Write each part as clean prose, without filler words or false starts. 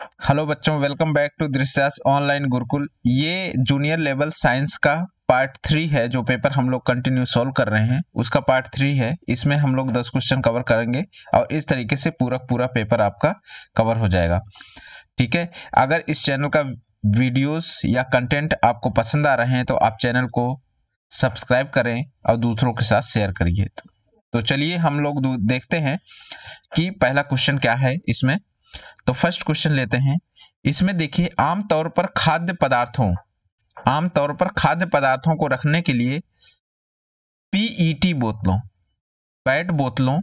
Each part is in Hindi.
हेलो बच्चों, welcome back to Drishyas online Gurukul. ये जूनियर लेवल साइंस का पार्ट 3 है। जो पेपर हम लोग कंटिन्यू सॉल्व कर रहे हैं उसका पार्ट 3 है। इसमें हम लोग 10 क्वेश्चन कवर करेंगे और इस तरीके से पूरा पेपर आपका कवर हो जाएगा। ठीक है, अगर इस चैनल का वीडियोस या कंटेंट आपको पसंद आ रहे हैं तो आप चैनल को सब्सक्राइब करें और दूसरों के साथ शेयर करिए। तो चलिए हम लोग देखते हैं कि पहला क्वेश्चन क्या है इसमें। तो फर्स्ट क्वेश्चन लेते हैं। इसमें देखिए, आमतौर पर खाद्य पदार्थों को रखने के लिए पीईटी बोतलों, पैट बोतलों,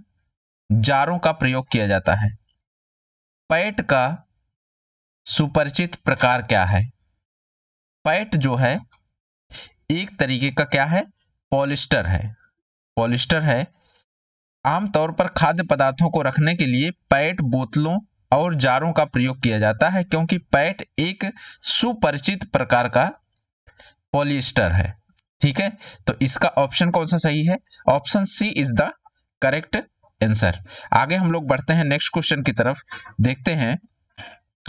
जारों का प्रयोग किया जाता है। पैट का सुपरिचित प्रकार क्या है? पैट जो है एक तरीके का क्या है? पॉलिस्टर है। आमतौर पर खाद्य पदार्थों को रखने के लिए पैट बोतलों और जारों का प्रयोग किया जाता है, क्योंकि पैट एक सुपरिचित प्रकार का पॉलिएस्टर है। ठीक है, तो इसका ऑप्शन कौन सा सही है? Option C is the correct answer. आगे हम लोग बढ़ते हैं नेक्स्ट क्वेश्चन की तरफ। देखते हैं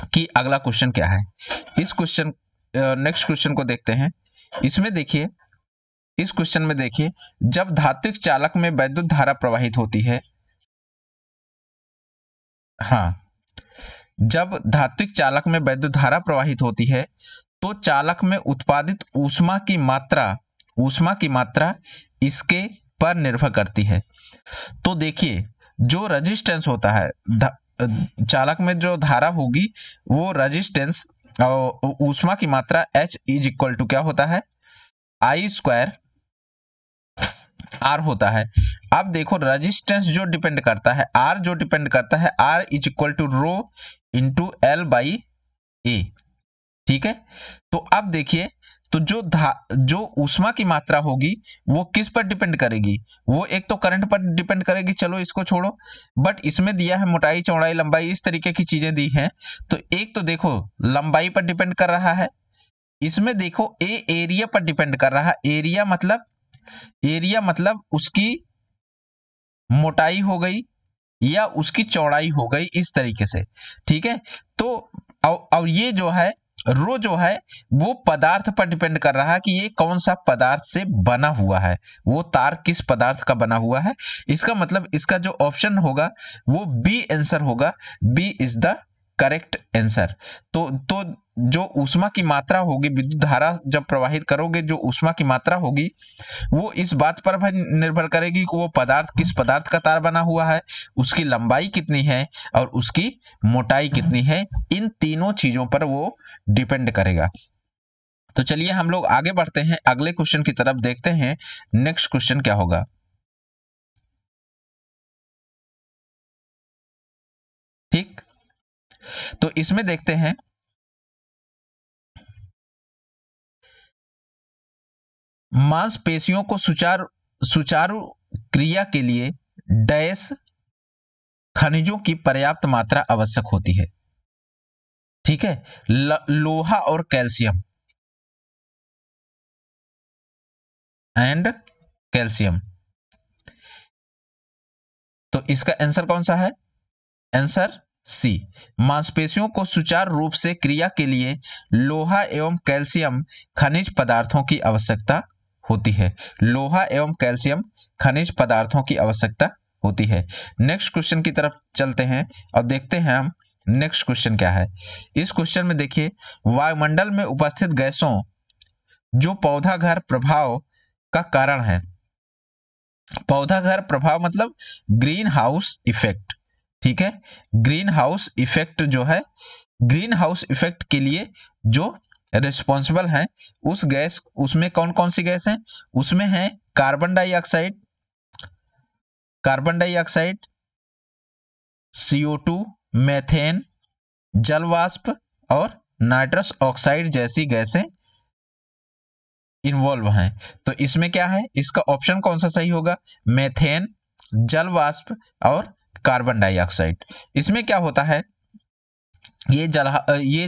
कि अगला क्वेश्चन क्या है। नेक्स्ट क्वेश्चन को देखते हैं। इसमें देखिए, इस क्वेश्चन में देखिए, जब धात्विक चालक में वैद्युत धारा प्रवाहित होती है, जब धात्विक चालक में वैद्युत धारा प्रवाहित होती है तो चालक में उत्पादित ऊष्मा की मात्रा इसके पर निर्भर करती है। तो देखिए, जो रेजिस्टेंस होता है चालक में, जो धारा होगी वो रेजिस्टेंस और ऊष्मा की मात्रा H इज इक्वल टू क्या होता है? I स्क्वायर R होता है। अब देखो, रेजिस्टेंस जो डिपेंड करता है, R जो डिपेंड करता है, R is equal to rho into L by A। ठीक है, तो अब देखिए, तो जो ऊष्मा की मात्रा होगी वो किस पर डिपेंड करेगी? वो एक तो करंट पर डिपेंड करेगी, चलो इसको छोड़ो, बट इसमें दिया है मोटाई, चौड़ाई, लंबाई, इस तरीके की चीजें दी हैं। तो एक तो देखो लंबाई पर डिपेंड कर रहा है, इसमें देखो एरिया पर डिपेंड कर रहा है। एरिया मतलब उसकी मोटाई हो गई या उसकी चौड़ाई हो गई, इस तरीके से। ठीक है, तो और ये जो है रो जो है वो पदार्थ पर डिपेंड कर रहा है कि ये कौन सा पदार्थ से बना हुआ है, वो तार किस पदार्थ का बना हुआ है। इसका मतलब इसका जो ऑप्शन होगा वो बी आंसर होगा। B is the correct answer. तो जो ऊष्मा की मात्रा होगी, विद्युत धारा जब प्रवाहित करोगे, जो ऊष्मा की मात्रा होगी वो इस बात पर भी निर्भर करेगी कि वो पदार्थ किस पदार्थ का तार बना हुआ है, उसकी लंबाई कितनी है और उसकी मोटाई कितनी है। इन तीनों चीजों पर वो डिपेंड करेगा। तो चलिए हम लोग आगे बढ़ते हैं, अगले क्वेश्चन की तरफ देखते हैं। नेक्स्ट क्वेश्चन क्या होगा? ठीक, तो इसमें देखते हैं, मांसपेशियों को सुचारू क्रिया के लिए डैश खनिजों की पर्याप्त मात्रा आवश्यक होती है। ठीक है, लोहा और कैल्शियम एंड कैल्शियम। तो इसका आंसर कौन सा है? Answer C. मांसपेशियों को सुचारू रूप से क्रिया के लिए लोहा एवं कैल्शियम खनिज पदार्थों की आवश्यकता होती है। लोहा एवं कैल्शियम खनिज पदार्थों की आवश्यकता होती है। नेक्स्ट क्वेश्चन की तरफ चलते हैं और देखते हैं हम नेक्स्ट क्वेश्चन क्या है। इस क्वेश्चन में देखिए, वायुमंडल में उपस्थित गैसों जो पौधा घर प्रभाव का कारण है। पौधा घर प्रभाव मतलब ग्रीन हाउस इफेक्ट। ठीक है, ग्रीन हाउस इफेक्ट जो है, ग्रीन हाउस इफेक्ट के लिए जो रिस्पॉन्सिबल है उस गैस, उसमें कौन कौन सी गैस है? उसमें है कार्बन डाइऑक्साइड, CO2, मेथेन, जल वाष्प और नाइट्रस ऑक्साइड जैसी गैसें इन्वॉल्व हैं। तो इसमें क्या है? इसका ऑप्शन कौन सा सही होगा? मेथेन, जल वाष्प और कार्बन डाइऑक्साइड। इसमें क्या होता है, ये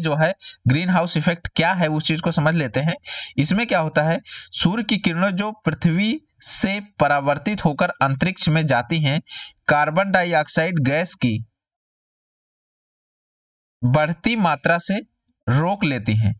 जो है ग्रीन हाउस इफेक्ट क्या है उस चीज को समझ लेते हैं। इसमें क्या होता है, सूर्य की किरणें जो पृथ्वी से परावर्तित होकर अंतरिक्ष में जाती हैं, कार्बन डाइऑक्साइड गैस की बढ़ती मात्रा से रोक लेती हैं,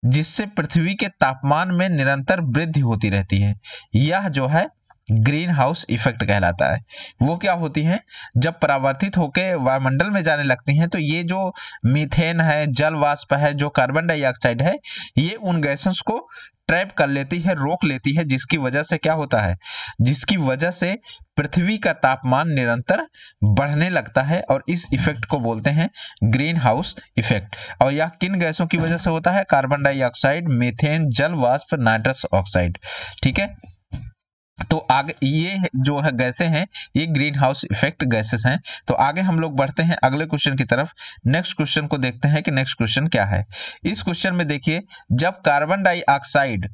जिससे पृथ्वी के तापमान में निरंतर वृद्धि होती रहती है। यह जो है ग्रीन हाउस इफेक्ट कहलाता है। वो क्या होती है, जब परावर्तित होकर वायुमंडल में जाने लगती हैं तो ये जो मीथेन है, जल वाष्प है, जो कार्बन डाइऑक्साइड है, ये उन गैसों को ट्रैप कर लेती है, रोक लेती है, जिसकी वजह से क्या होता है, जिसकी वजह से पृथ्वी का तापमान निरंतर बढ़ने लगता है और इस इफेक्ट को बोलते हैं ग्रीन हाउस इफेक्ट। और यह किन गैसों की वजह से होता है, कार्बन डाइऑक्साइड, मीथेन, जल वाष्प, नाइट्रस ऑक्साइड। ठीक है, तो आगे ये जो है गैसें हैं, ये ग्रीन हाउस इफेक्ट गैसेस हैं। तो आगे हम लोग बढ़ते हैं अगले क्वेश्चन की तरफ। नेक्स्ट क्वेश्चन को देखते हैं कि नेक्स्ट क्वेश्चन क्या है। इस क्वेश्चन में देखिए, जब कार्बन डाइऑक्साइड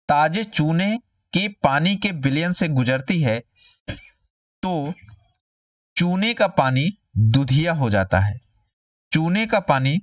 ताजे चूने के पानी के विलयन से गुजरती है तो चूने का पानी दुधिया हो जाता है। चूने का पानी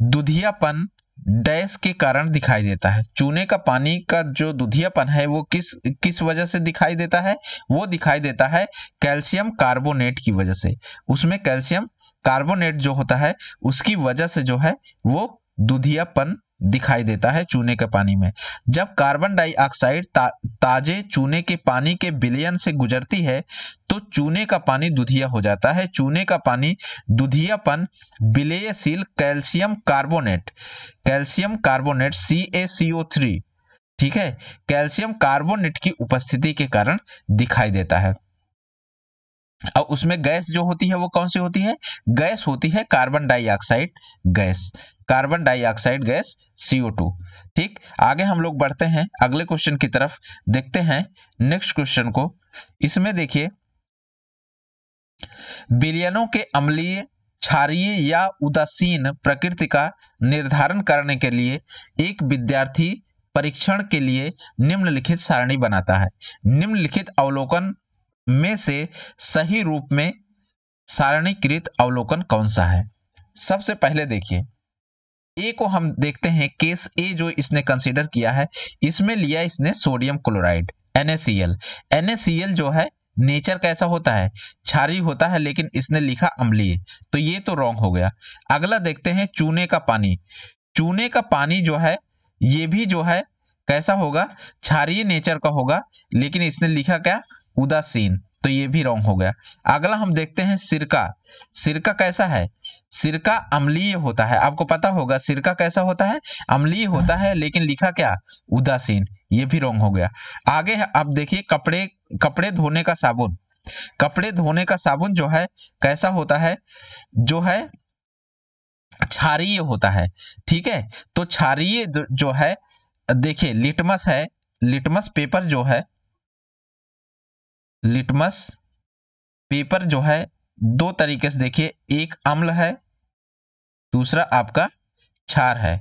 दुधियापन डैश के कारण दिखाई देता है। चूने का पानी का जो दुधियापन है वो किस वजह से दिखाई देता है, वो दिखाई देता है कैल्शियम कार्बोनेट की वजह से। उसमें कैल्शियम कार्बोनेट जो होता है उसकी वजह से जो है वो दुधियापन दिखाई देता है चूने के पानी में। जब कार्बन डाइऑक्साइड ताजे चूने के पानी के विलयन से गुजरती है तो चूने का पानी दुधिया हो जाता है। चूने का पानी दुधियापन विलयशील कैल्शियम कार्बोनेट CaCO3, ठीक है, कैल्शियम कार्बोनेट की उपस्थिति के कारण दिखाई देता है। और उसमें गैस जो होती है वो कौन सी होती है, गैस होती है कार्बन डाइऑक्साइड गैस CO2। ठीक, आगे हम लोग बढ़ते हैं अगले क्वेश्चन की तरफ, देखते हैं नेक्स्ट क्वेश्चन को। इसमें देखिए, विलयनों के अम्लीय, क्षारीय या उदासीन प्रकृति का निर्धारण करने के लिए एक विद्यार्थी परीक्षण के लिए निम्नलिखित सारणी बनाता है। निम्नलिखित अवलोकन में से सही रूप में सारणीकृत अवलोकन कौन सा है। सबसे पहले देखिए, ए को हम देखते हैं। केस ए जो इसने कंसीडर किया है, इसमें लिया इसने सोडियम क्लोराइड NaCl जो है नेचर कैसा होता है, क्षारीय होता है, लेकिन इसने लिखा अम्लीय, तो ये तो रॉन्ग हो गया। अगला देखते हैं चूने का पानी। चूने का पानी जो है ये भी जो है कैसा होगा, क्षारीय नेचर का होगा, लेकिन इसने लिखा क्या, उदासीन, तो ये भी रॉन्ग हो गया। अगला हम देखते हैं सिरका कैसा है, सिरका अम्लीय होता है। आपको पता होगा सिरका कैसा होता है, अम्लीय होता है, लेकिन लिखा क्या, उदासीन, ये भी रॉन्ग हो गया। आगे अब देखिए कपड़े धोने का साबुन। कपड़े धोने का साबुन जो है कैसा होता है, जो है क्षारीय होता है। ठीक है, तो क्षारीय जो है, देखिए लिटमस है, लिटमस पेपर जो है, लिटमस पेपर जो है दो तरीके से देखिए, एक अम्ल है, दूसरा आपका क्षार है।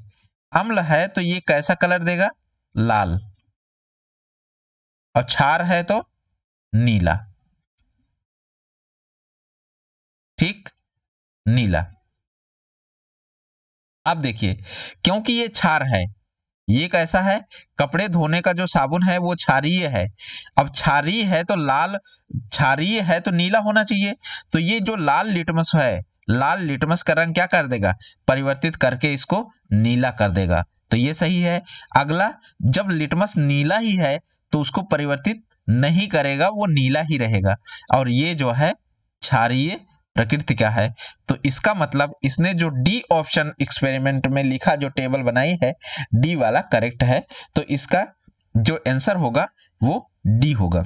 अम्ल है तो ये कैसा कलर देगा, लाल, और क्षार है तो नीला। ठीक, नीला। अब देखिए, क्योंकि ये क्षार है, ये कैसा है, कपड़े धोने का जो साबुन है वो क्षारीय है। अब क्षारीय है तो लाल, क्षारीय है तो नीला होना चाहिए। तो ये जो लाल लिटमस है, लाल लिटमस का रंग क्या कर देगा, परिवर्तित करके इसको नीला कर देगा, तो ये सही है। अगला, जब लिटमस नीला ही है तो उसको परिवर्तित नहीं करेगा, वो नीला ही रहेगा, और ये जो है क्षारीय प्रकृति का है। तो इसका मतलब इसने जो डी ऑप्शन एक्सपेरिमेंट में लिखा, जो टेबल बनाई है, डी वाला करेक्ट है। तो इसका जो आंसर होगा वो डी होगा।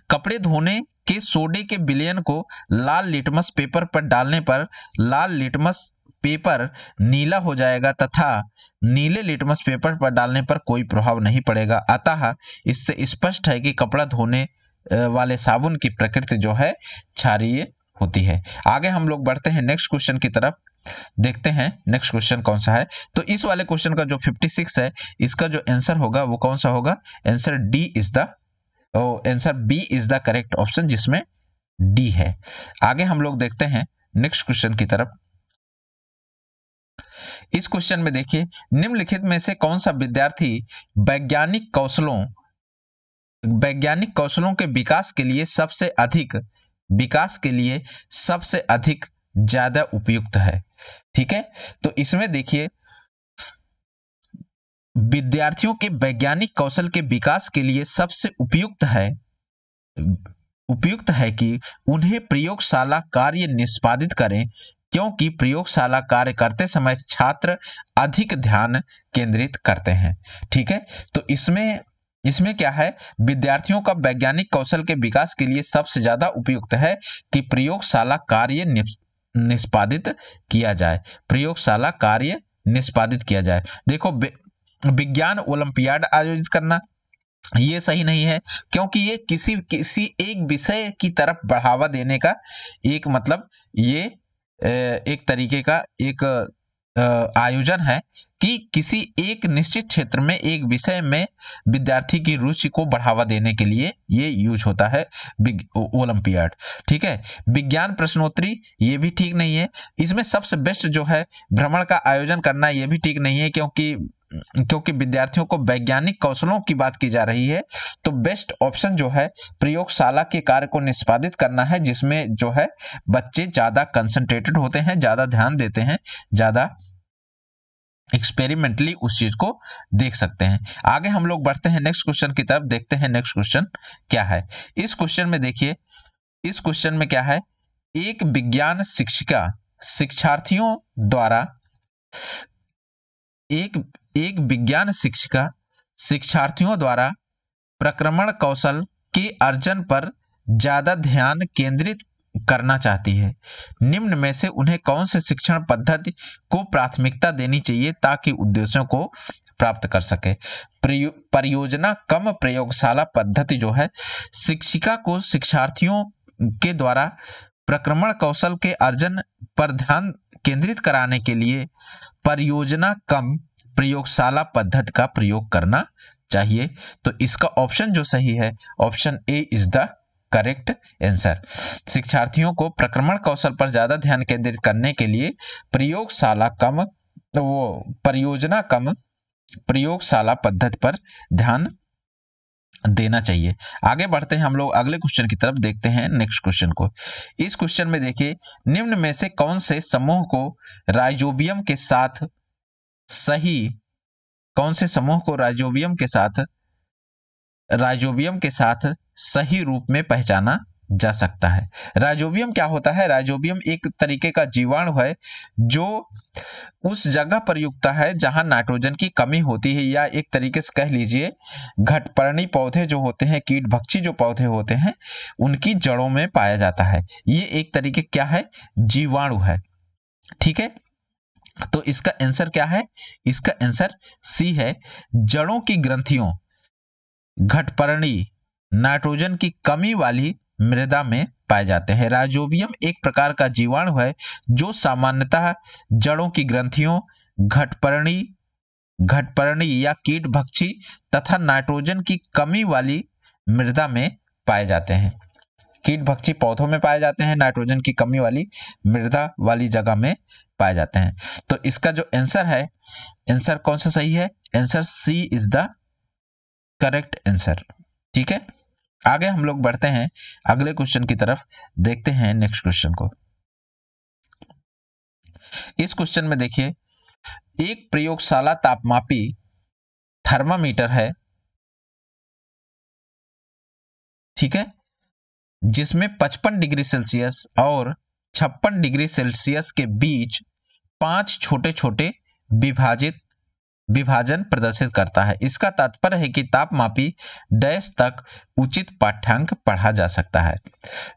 कपड़े धोने के सोडे के विलयन को लाल लिटमस पेपर पर डालने पर लाल लिटमस पेपर नीला हो जाएगा तथा नीले लिटमस पेपर पर डालने पर कोई प्रभाव नहीं पड़ेगा। अतः इससे स्पष्ट है कि कपड़ा धोने वाले साबुन की प्रकृति जो है क्षारीय होती है। आगे हम लोग बढ़ते हैं नेक्स्ट क्वेश्चन की तरफ, देखते हैं नेक्स्ट क्वेश्चन कौन सा है। तो इस वाले क्वेश्चन का जो 56 है, इसका जो आंसर होगा वो कौन सा होगा, answer B is the correct option, जिसमें डी है। आगे हम लोग देखते हैं नेक्स्ट क्वेश्चन की तरफ। इस क्वेश्चन में देखिए, निम्नलिखित में से कौन सा विद्यार्थी वैज्ञानिक कौशलों के विकास के लिए सबसे अधिक विकास के लिए सबसे अधिक ज्यादा उपयुक्त है। ठीक है, तो इसमें देखिए विद्यार्थियों के वैज्ञानिक कौशल के विकास के लिए सबसे उपयुक्त है कि उन्हें प्रयोगशाला कार्य निष्पादित करें, क्योंकि प्रयोगशाला कार्य करते समय छात्र अधिक ध्यान केंद्रित करते हैं। ठीक है, तो इसमें क्या है, विद्यार्थियों का वैज्ञानिक कौशल के विकास के लिए सबसे ज्यादा उपयुक्त है कि प्रयोगशाला कार्य निष्पादित किया जाए, प्रयोगशाला कार्य निष्पादित किया जाए। देखो विज्ञान ओलंपियाड आयोजित करना ये सही नहीं है, क्योंकि ये किसी एक विषय की तरफ बढ़ावा देने का एक मतलब ये एक तरीके का एक आयोजन है कि किसी एक निश्चित क्षेत्र में एक विषय में विद्यार्थी की रुचि को बढ़ावा देने के लिए ये यूज होता है ओलंपियाड। ठीक है, विज्ञान प्रश्नोत्तरी ये भी ठीक नहीं है। इसमें सबसे बेस्ट जो है भ्रमण का आयोजन करना, ये भी ठीक नहीं है, क्योंकि विद्यार्थियों को वैज्ञानिक कौशलों की बात की जा रही है। तो बेस्ट ऑप्शन जो है प्रयोगशाला के कार्य को निष्पादित करना है, जिसमें जो है बच्चे ज्यादा कंसंट्रेटेड होते हैं, ज्यादा ध्यान देते हैं, ज्यादा एक्सपेरिमेंटली उस चीज को देख सकते हैं। आगे हम लोग बढ़ते हैं नेक्स्ट क्वेश्चन की तरफ, देखते हैं नेक्स्ट क्वेश्चन क्या है। इस क्वेश्चन में देखिए, इस क्वेश्चन में क्या है, एक विज्ञान शिक्षिका शिक्षार्थियों द्वारा एक विज्ञान शिक्षिका शिक्षार्थियों द्वारा प्रक्रमण कौशल के अर्जन पर ज्यादा ध्यान केंद्रित करना चाहती है। निम्न में से उन्हें कौन से शिक्षण पद्धति को प्राथमिकता देनी चाहिए ताकि उद्देश्यों को प्राप्त कर सके। परियोजना कम प्रयोगशाला पद्धति जो है शिक्षिका को शिक्षार्थियों के द्वारा प्रक्रमण कौशल के अर्जन पर ध्यान केंद्रित कराने के लिए परियोजना कम प्रयोगशाला पद्धति का प्रयोग करना चाहिए। तो इसका ऑप्शन जो सही है, option A is the correct answer. शिक्षार्थियों को प्रक्रमण कौशल पर ज्यादा ध्यान केंद्रित करने के लिए परियोजना कम प्रयोगशाला पद्धति पर ध्यान देना चाहिए। आगे बढ़ते हैं हम लोग अगले क्वेश्चन की तरफ, देखते हैं नेक्स्ट क्वेश्चन को। इस क्वेश्चन में देखिए, निम्न में से कौन से समूह को राइजोबियम के साथ सही रूप में पहचाना जा सकता है। राइजोबियम क्या होता है? राइजोबियम एक तरीके का जीवाणु है जो उस जगह पर युक्त है जहां नाइट्रोजन की कमी होती है, या एक तरीके से कह लीजिए घटपर्णी पौधे जो होते हैं, कीट भक्षी जो पौधे होते हैं, उनकी जड़ों में पाया जाता है। ये एक तरीके क्या है? जीवाणु है। ठीक है, तो इसका आंसर क्या है? इसका आंसर सी है। जड़ों की ग्रंथियों घटपर्णी नाइट्रोजन की कमी वाली मृदा में पाए जाते हैं। राइजोबियम एक प्रकार का जीवाणु है जो सामान्यतः जड़ों की ग्रंथियों घटपर्णी या कीट भक्षी तथा नाइट्रोजन की कमी वाली मृदा में पाए जाते हैं। कीट भक्षी पौधों में पाए जाते हैं, नाइट्रोजन की कमी वाली मृदा वाली जगह में पाए जाते हैं। तो इसका जो आंसर है, आंसर कौन सा सही है? Answer C is the correct answer. ठीक है, आगे हम लोग बढ़ते हैं अगले क्वेश्चन की तरफ, देखते हैं नेक्स्ट क्वेश्चन को। इस क्वेश्चन में देखिए, एक प्रयोगशाला तापमापी थर्मामीटर है, ठीक है, जिसमें 55 डिग्री सेल्सियस और 56 डिग्री सेल्सियस के बीच 5 छोटे छोटे विभाजन प्रदर्शित करता है। इसका तात्पर्य है कि तापमापी डैश तक उचित पाठ्यांक पढ़ा जा सकता है।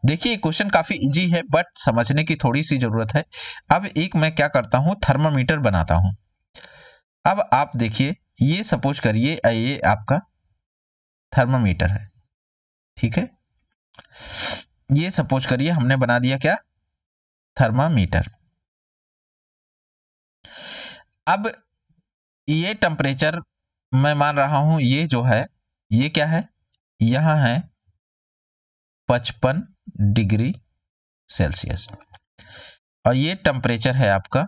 देखिए क्वेश्चन काफी इजी है, बट समझने की थोड़ी सी जरूरत है। अब एक मैं क्या करता हूं, थर्मामीटर बनाता हूं। अब आप देखिए, ये सपोज करिए ये आपका थर्मामीटर है, ठीक है, ये सपोज करिए हमने बना दिया क्या? थर्मामीटर। अब ये टेम्परेचर मैं मान रहा हूं, ये जो है ये क्या है? यहां है 55 डिग्री सेल्सियस और ये टेम्परेचर है आपका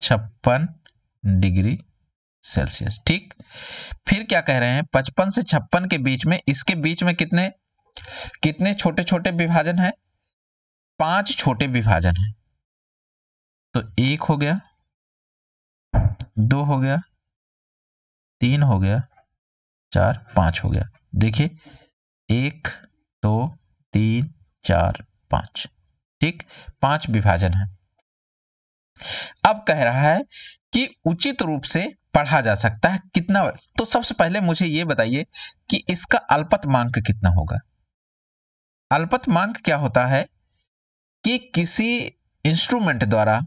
56 डिग्री सेल्सियस। ठीक, फिर क्या कह रहे हैं, 55 से 56 के बीच में, इसके बीच में कितने कितने छोटे छोटे विभाजन है, 5 छोटे विभाजन है। तो 1 हो गया, 2 हो गया, 3 हो गया, 4, 5 हो गया। देखिए 1 2 3 4 5, ठीक, 5 विभाजन है। अब कह रहा है कि उचित रूप से पढ़ा जा सकता है कितना। तो सबसे पहले मुझे यह बताइए कि इसका अल्पतमांक कितना होगा। अल्पतमांक क्या होता है कि किसी इंस्ट्रूमेंट द्वारा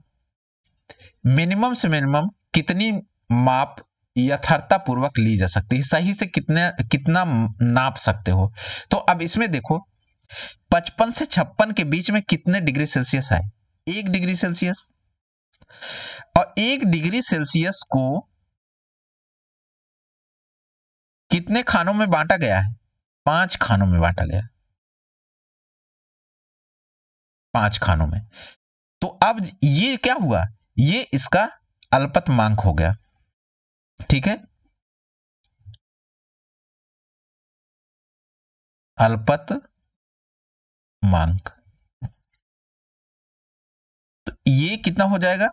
मिनिमम से मिनिमम कितनी माप यथार्थता पूर्वक ली जा सकती है, सही से कितना नाप सकते हो। तो अब इसमें देखो 55 से 56 के बीच में कितने डिग्री सेल्सियस है, 1 डिग्री सेल्सियस। और 1 डिग्री सेल्सियस को कितने खानों में बांटा गया है, 5 खानों में बांटा गया, 5 खानों में। तो अब ये क्या हुआ, ये इसका अल्पतमांक हो गया। ठीक है, अल्पतमांक। तो ये कितना हो जाएगा,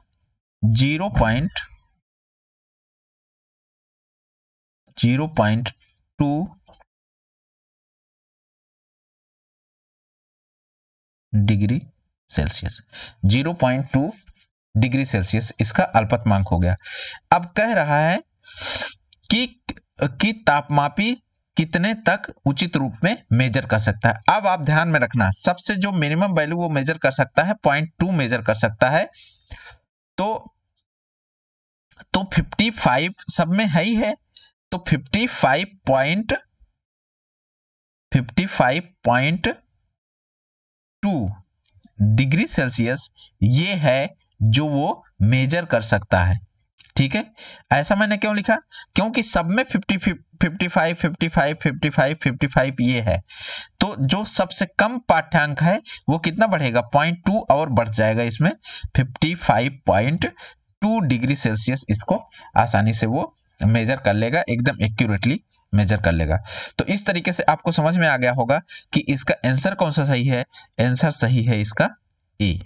0.2 डिग्री सेल्सियस, 0.2 डिग्री सेल्सियस इसका अल्पतमांक हो गया। अब कह रहा है कि तापमापी कितने तक उचित रूप में मेजर कर सकता है। अब आप ध्यान में रखना, सबसे जो मिनिमम वैल्यू वो मेजर कर सकता है 0.2 मेजर कर सकता है। तो 55 सब में है ही है, तो 55.2 डिग्री सेल्सियस ये है जो वो मेजर कर सकता है। ठीक है, ऐसा मैंने क्यों लिखा, क्योंकि सब में 55 ये है। तो जो सबसे कम पाठ्यांक है वो कितना बढ़ेगा, 0.2 और बढ़ जाएगा इसमें, 55.2 डिग्री सेल्सियस इसको आसानी से वो मेजर कर लेगा, एकदम एक्यूरेटली मेजर कर लेगा। तो इस तरीके से आपको समझ में आ गया होगा कि इसका आंसर कौन सा सही है। आंसर सही है इसका ए,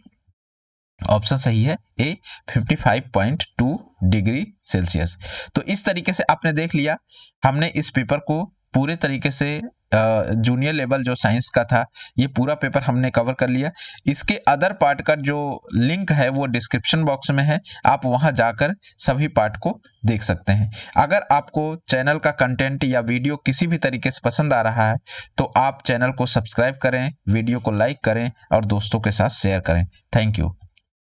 ऑप्शन सही है ए, 55.2 डिग्री सेल्सियस। तो इस तरीके से आपने देख लिया, हमने इस पेपर को पूरे तरीके से जूनियर लेवल जो साइंस का था ये पूरा पेपर हमने कवर कर लिया। इसके अदर पार्ट का जो लिंक है वो डिस्क्रिप्शन बॉक्स में है, आप वहां जाकर सभी पार्ट को देख सकते हैं। अगर आपको चैनल का कंटेंट या वीडियो किसी भी तरीके से पसंद आ रहा है तो आप चैनल को सब्सक्राइब करें, वीडियो को लाइक करें और दोस्तों के साथ शेयर करें। Thank you.